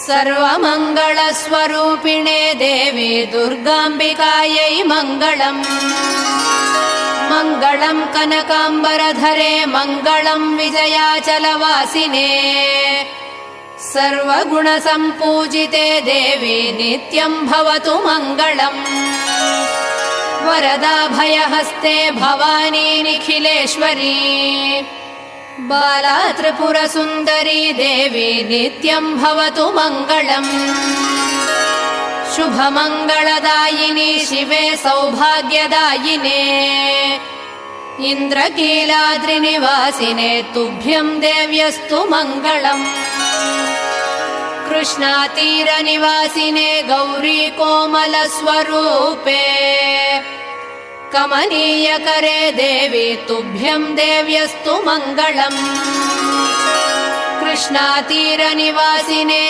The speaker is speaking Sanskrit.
सर्वमङ्गलस्वरूपिणे देवी दुर्गाम्बिकायै मङ्गलम्। मङ्गलम् कनकाम्बरधरे मङ्गलम् विजयाचलवासिने सर्वगुणसम्पूजिते देवी नित्यम् भवतु मङ्गलम्। वरदाभयहस्ते भवानी निखिलेश्वरी बाला त्रिपुरसुन्दरी देवी नित्यम् भवतु मङ्गलम्। शुभमङ्गलदायिनी शिवे सौभाग्यदायिने इन्द्रकीलाद्रिनिवासिने तुभ्यम् देव्यस्तु मङ्गलम्। कृष्णातीरनिवासिने गौरी कोमलस्वरूपे कमनीयकरे देवी तुभ्यम् देव्यस्तु मङ्गलम्। कृष्णातीरनिवासिने